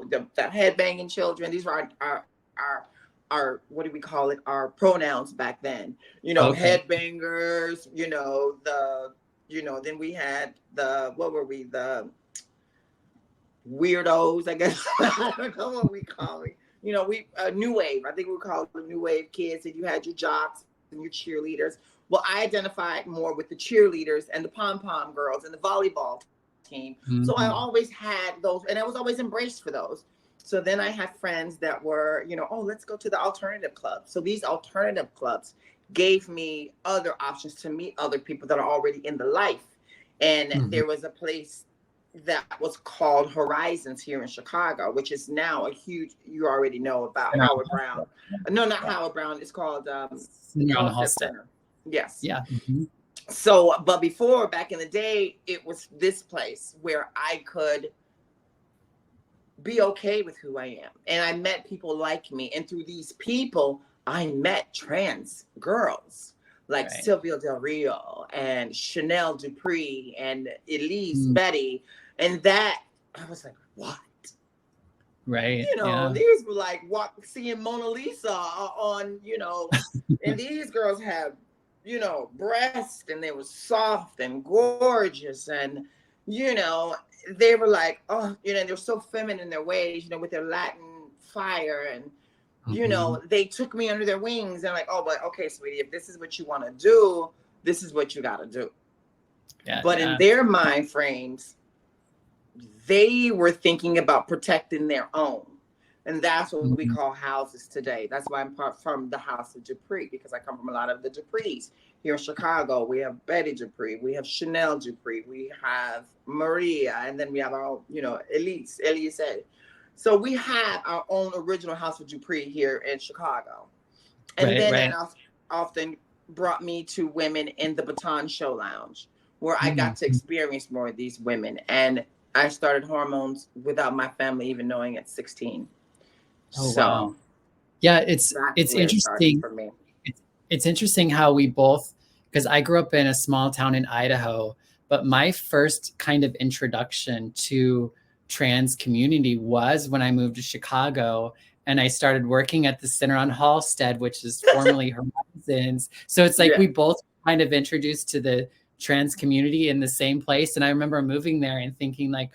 the headbanging children. These were our what do we call it? Our pronouns back then. Okay. Headbangers. Then we had the what were we the weirdos? I guess I don't know what we call it. We new wave. I think we call it the new wave kids. And you had your jocks and your cheerleaders. Well, I identified more with the cheerleaders and the pom pom girls and the volleyball team. So I always Mhm. had those, and I was always embraced for those. So then I had friends that were, oh, let's go to the alternative club. So these alternative clubs gave me other options to meet other people that are already in the life. And Mhm. there was a place that was called Horizons here in Chicago, which is now a huge, you already know about Center on Howard Brown. Halsted. No, not Yeah. Howard Brown. It's called Center on Halsted Halsted. Center. Yes. Yeah. Mhm. So, but before, back in the day, it was this place where I could be okay with who I am. And I met people like me. And through these people, I met trans girls like Right. Sylvia Del Rio and Chanel Dupree and Elise Mm. Betty. And that, I was like, what? Right. Yeah. These were like seeing Mona Lisa on, and these girls have, breasts and they were soft and gorgeous. And, they were like, oh, they're so feminine in their ways, with their Latin fire. And, Mhm. they took me under their wings and like, oh, but okay, sweetie, if this is what you want to do, this is what you got to do. Yeah. But in Yeah. their mind frames, they were thinking about protecting their own. And that's what we Mhm. call houses today. That's why I'm part from the House of Dupree, because I come from a lot of the Duprees. Here in Chicago, we have Betty Dupree, we have Chanel Dupree, we have Maria, and then we have our, Elise. So we have our own original House of Dupree here in Chicago. And Right. then Right. that often brought me to women in the Baton Show Lounge, where I got to Mhm. experience more of these women. And I started hormones without my family even knowing at 16. Oh So wow. Yeah. It's that's it's where it started interesting. for me. It's interesting how we both, because I grew up in a small town in Idaho, but my first kind of introduction to trans community was when I moved to Chicago and I started working at the Center on Halsted, which is formerly Horizons. So it's like Yeah. we both kind of introduced to the trans community in the same place. And I remember moving there and thinking like,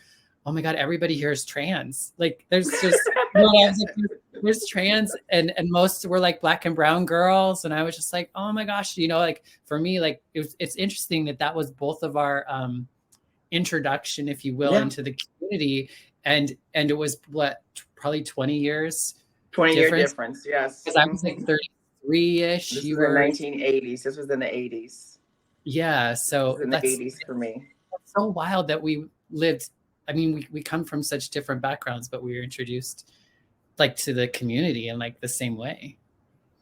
oh my God, everybody here is trans. Like there's just, I was like, there's trans and most were like black and brown girls, and I was just like, oh my gosh, like for me, like it's interesting that was both of our introduction, if you will, Yeah. into the community. And it was what, probably 20 years 20-year difference, difference. Yes. because I was like 33ish, This you was in were. 1980s. This was in the 80s. Yeah, This was so in the that's 80s for me. so wild that we lived. I mean, we come from such different backgrounds, but we were introduced like to the community in like the same way.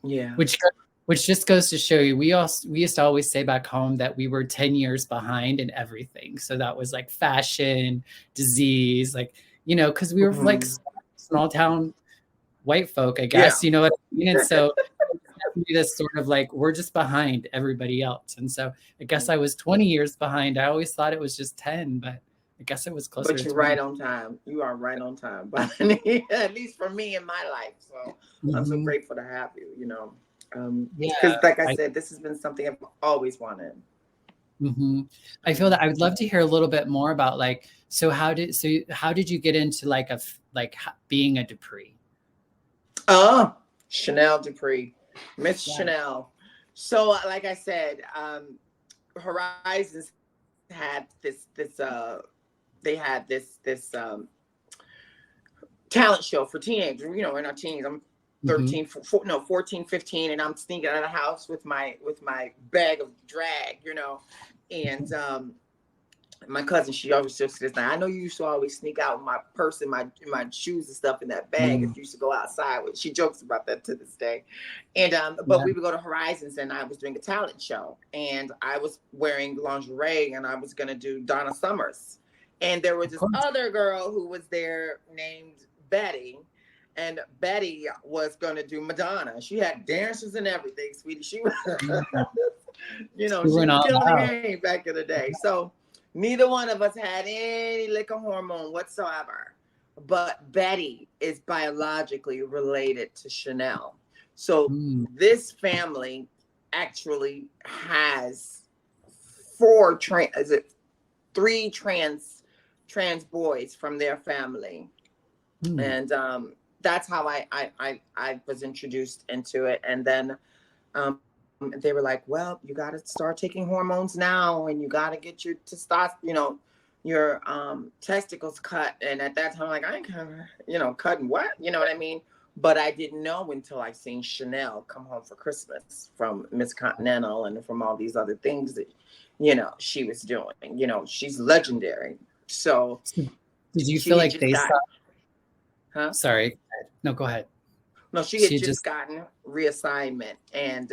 Yeah. Which just goes to show you, we used to always say back home that we were 10 years behind in everything. So that was like fashion, disease, like, because we were like Mhm. small town white folk, I Yeah. guess, you know what I mean? And so this sort of like, we're just behind everybody else. And so I guess I was 20 years behind. I always thought it was just 10, but I guess it was closer But to you're 20. right on time. You are right on time. But at least for me in my life. So I'm so Mhm. grateful to have you, Yeah. because like I I, said, this has been something I've always wanted. mhm. I feel that I would love to hear a little bit more about like, how did you get into like being a Dupree? Oh, Chanel Dupree, Miss Yeah. Chanel. So, like I said, Horizons had they had this talent show for teenagers. In our teens. I'm Hmm. 13, no, 14, 15, and I'm sneaking out of the house with my bag of drag, and my cousin, she always just says, "Now I know you used to always sneak out with my purse and my shoes and stuff in that bag if you used to go outside." She jokes about that to this day. And but Yeah. we would go to Horizons, and I was doing a talent show, and I was wearing lingerie, and I was gonna do Donna Summers, and there was Of this course. other girl who was there named Betty. And Betty was gonna do Madonna. She had dancers and everything, sweetie. She was, Mhm. You she went was all killing the out. game back in the day. So neither one of us had any liquor hormone whatsoever. but Betty is biologically related to Chanel. So Mm. this family actually has three trans boys from their family. Mm. And that's how I was introduced into it. And then they were like, well, you got to start taking hormones now, and you got to get your testosterone, your testicles cut. And at that time, like, I ain't cutting what, you know what I mean? But I didn't know until I seen Chanel come home for Christmas from Miss Continental and from all these other things that, she was doing. She's legendary. So Did you she feel had like just they got, saw? huh? Sorry. No, go ahead. No, she had She just just. gotten reassignment, and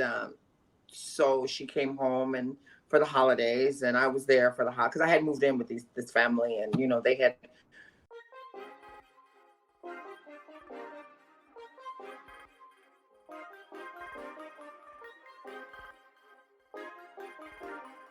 so she came home and for the holidays, and I was there for the holidays because I had moved in with this family, and they had